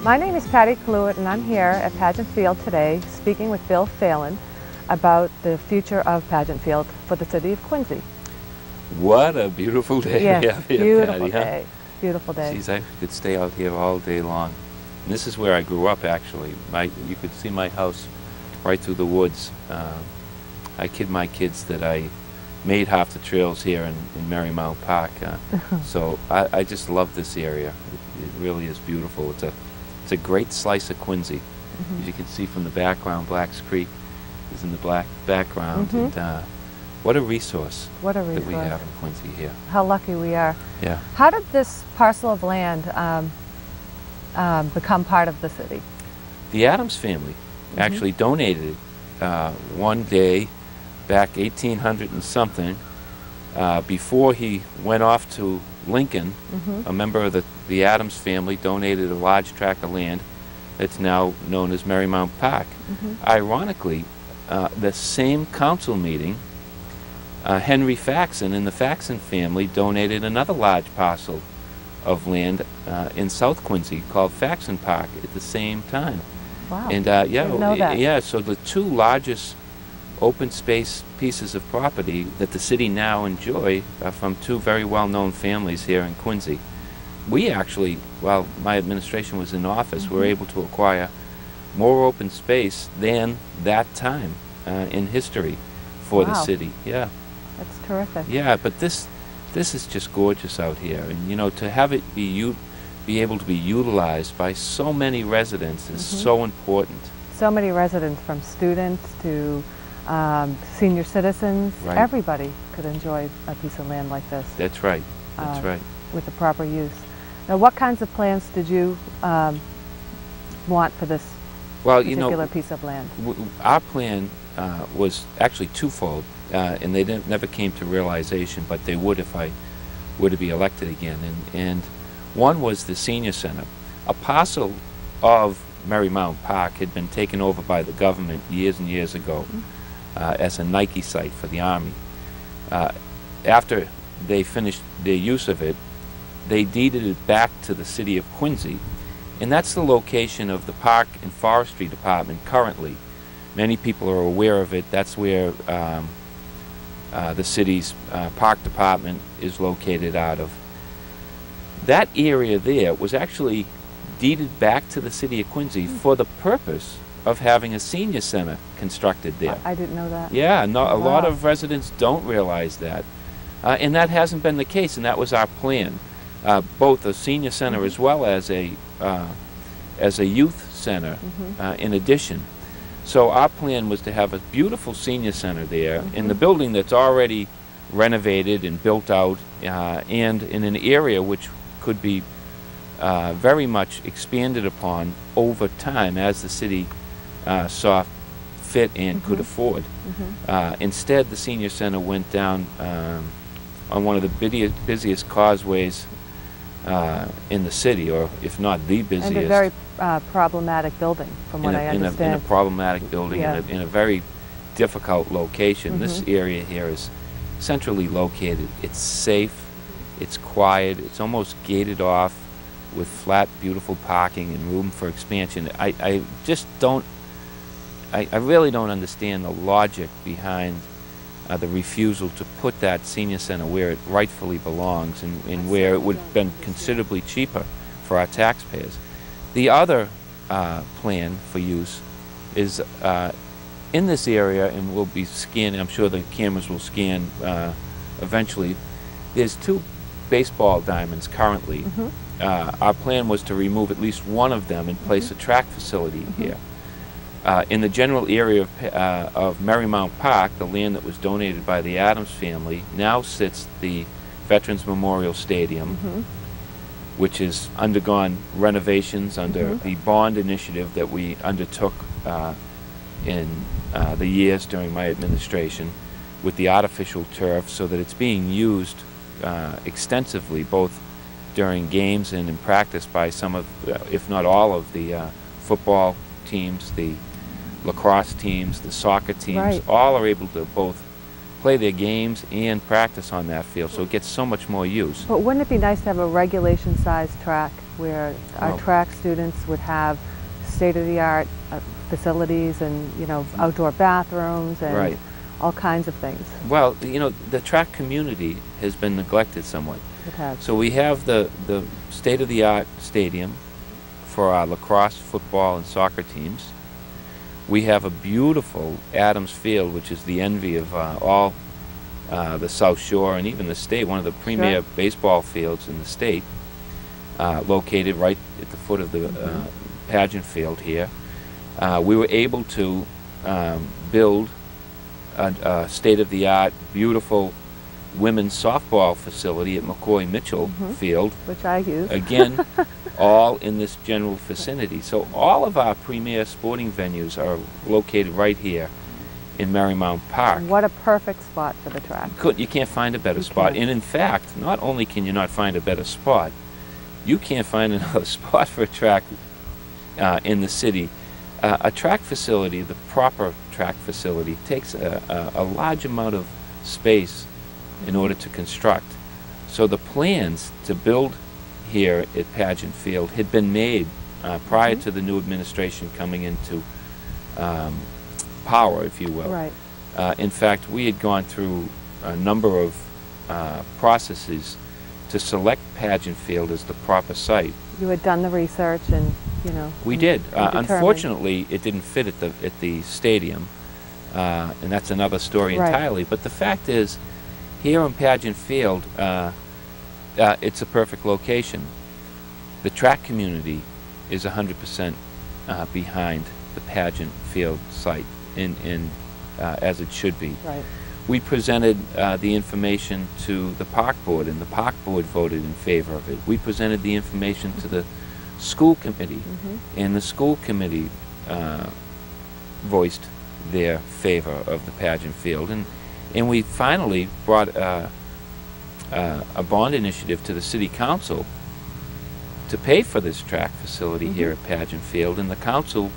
My name is Patty Cluett, and I'm here at Pageant Field today speaking with Bill Phelan about the future of Pageant Field for the city of Quincy. What a beautiful day we have here, beautiful Patty, day. Beautiful day. Geez, I could stay out here all day long. And this is where I grew up, actually. You could see my house right through the woods. I kid my kids that I made half the trails here in Marymount Park. So I just love this area. It really is beautiful. It's a great slice of Quincy. As you can see from the background, Blacks Creek is in the background. And what a resource, what a resource that we have in Quincy here. How lucky we are. Yeah. How did this parcel of land become part of the city? The Adams family actually donated it one day back 1800 and something, before he went off to Lincoln. A member of the Adams family donated a large tract of land that's now known as Marymount Park. Ironically, the same council meeting, Henry Faxon and the Faxon family donated another large parcel of land in South Quincy called Faxon Park at the same time. Wow. And Didn't know that. yeah, so the two largest open space pieces of property that the city now enjoy are from two very well-known families here in Quincy. We actually, while my administration was in office, were able to acquire more open space than that time in history for the city. Yeah. That's terrific. Yeah, but this is just gorgeous out here, and you know, to have it be able to be utilized by so many residents is so important. So many residents, from students to senior citizens. Right. Everybody could enjoy a piece of land like this. That's right. That's right. With the proper use. Now, what kinds of plans did you want for this particular piece of land? Our plan was actually twofold, and they never came to realization, but they would if I were to be elected again. And one was the senior center. A parcel of Marymount Park had been taken over by the government years and years ago as a Nike site for the Army. After they finished their use of it, they deeded it back to the city of Quincy, and that's the location of the Park and Forestry Department currently. Many people are aware of it. That's where the city's park department is located out of. That area there was actually deeded back to the city of Quincy for the purpose of having a senior center constructed there. I didn't know that. Yeah, a lot of residents don't realize that. And that hasn't been the case, and that was our plan. Both a senior center as well as a youth center in addition. So our plan was to have a beautiful senior center there in the building that's already renovated and built out, and in an area which could be very much expanded upon over time as the city saw fit and could afford. Instead, the senior center went down on one of the busiest causeways in the city, or if not the busiest. And a very problematic building, from what I understand. In a problematic building, in a very difficult location. This area here is centrally located. It's safe, it's quiet, it's almost gated off with flat, beautiful parking and room for expansion. I really don't understand the logic behind the refusal to put that senior center where it rightfully belongs, and where it would have been considerably cheaper for our taxpayers. The other plan for use is in this area, and we'll be scanning, I'm sure the cameras will scan eventually. There's two baseball diamonds currently. Our plan was to remove at least one of them and place a track facility here. In the general area of Marymount Park, the land that was donated by the Adams family, now sits the Veterans Memorial Stadium, which has undergone renovations under the bond initiative that we undertook in the years during my administration, with the artificial turf, so that it's being used extensively, both during games and in practice, by some of, if not all of the football teams, the lacrosse teams, the soccer teams. All are able to both play their games and practice on that field, so it gets so much more use. But wouldn't it be nice to have a regulation-sized track where our Well- track students would have state-of-the-art facilities and, you know, outdoor bathrooms and Right. all kinds of things. Well, you know, the track community has been neglected somewhat. It has. So we have the state-of-the-art stadium for our lacrosse, football, and soccer teams. We have a beautiful Adams Field, which is the envy of all the South Shore and even the state, one of the premier baseball fields in the state, located right at the foot of the Pageant Field here. We were able to build a state-of-the-art, beautiful women's softball facility at McCoy Mitchell Field, Which I use. again, all in this general vicinity. So all of our premier sporting venues are located right here in Marymount Park. What a perfect spot for the track. You can't find a better spot. can't. And in fact, not only can you not find a better spot, you can't find another spot for a track in the city. A track facility, the proper track facility, takes a large amount of space in order to construct. So the plans to build here at Pageant Field had been made prior to the new administration coming into power, if you will. Right. In fact, we had gone through a number of processes to select Pageant Field as the proper site. You had done the research and, you know. We and did. determined. Unfortunately, it didn't fit at the stadium, and that's another story Right. entirely. But the fact is, here on Pageant Field, it's a perfect location. The track community is 100% behind the Pageant Field site, as it should be. Right. We presented the information to the park board, and the park board voted in favor of it. We presented the information to the school committee, and the school committee voiced their favor of the Pageant Field. And we finally brought a bond initiative to the city council to pay for this track facility here at Pageant Field, and the council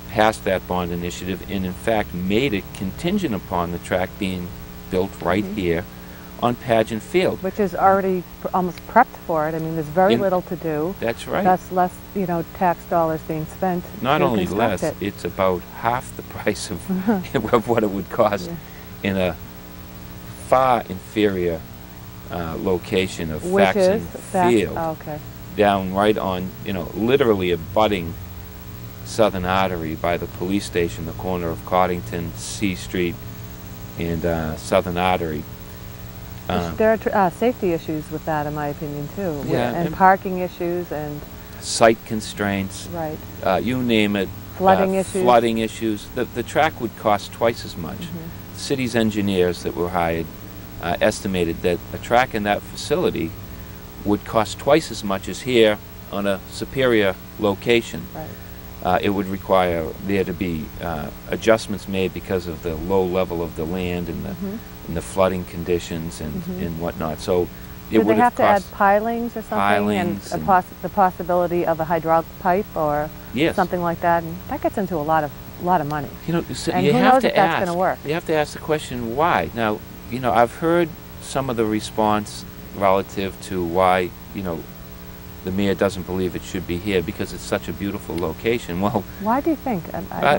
passed that bond initiative and in fact made it contingent upon the track being built right here on Pageant Field. Which is already almost prepped for it. I mean, there's very And little to do. That's right. That's less, you know, tax dollars being spent. Not to only construct less, it. it's about half the price of what it would cost in a far inferior location of Which Faxon is Field, oh, okay. down right on, you know, literally abutting Southern Artery by the police station, the corner of Coddington, C Street, and Southern Artery. There are safety issues with that, in my opinion, too. Yeah, and and parking issues and Site constraints, right. you name it. Flooding issues. Flooding issues. The track would cost twice as much. The city's engineers that were hired estimated that a track in that facility would cost twice as much as here on a superior location. Right. It would require there to be adjustments made because of the low level of the land and the flooding conditions and whatnot. So it Do they would have to add cost pilings or something? pilings and, and- the possibility of a hydraulic pipe or Yes. something like that? And that gets into a lot of money. You know, so And you who have knows to if that's ask. gonna work? You have to ask the question why. Now, you know, I've heard some of the response relative to why, you know, the mayor doesn't believe it should be here because it's such a beautiful location. Well, Why do you think? I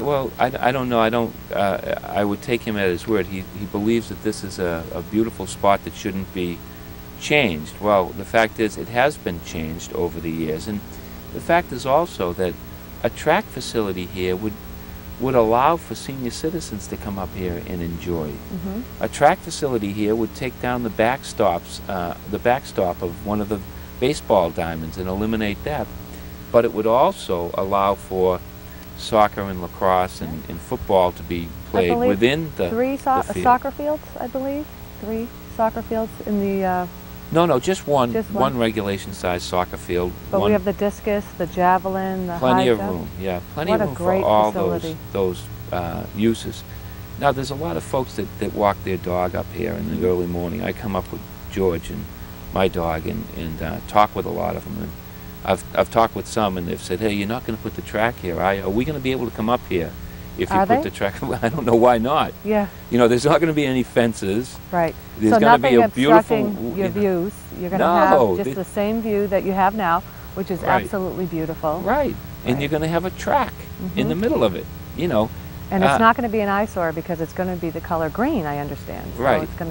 don't know. I don't. I would take him at his word. He believes that this is a beautiful spot that shouldn't be changed. Well, the fact is, it has been changed over the years, and the fact is also that a track facility here would allow for senior citizens to come up here and enjoy. A track facility here would take down the backstop of one of the baseball diamonds and eliminate that. But it would also allow for soccer and lacrosse and football to be played within the field. Soccer fields, I believe. 3 soccer fields in the. No, just one. Just one? One regulation-sized soccer field. But one, we have the discus, the javelin, the plenty high of jump. room. Yeah, plenty What of a room for great all facility. those uses. Now, there's a lot of folks that walk their dog up here in the early morning. I come up with George and my dog and talk with a lot of them. And I've talked with some, and they've said, "Hey, you're not going to put the track here, are you? Are we going to be able to come up here if you Are put they? the track. I don't know why not. Yeah. You know, there's not going to be any fences. Right. There's So going to be nothing a beautiful. obstructing your you know, views. You're going to No, have just the same view that you have now, which is Right. absolutely beautiful. Right. And Right. you're going to have a track in the middle of it. You know. And it's not going to be an eyesore because it's going to be the color green, I understand. So Right. it's going to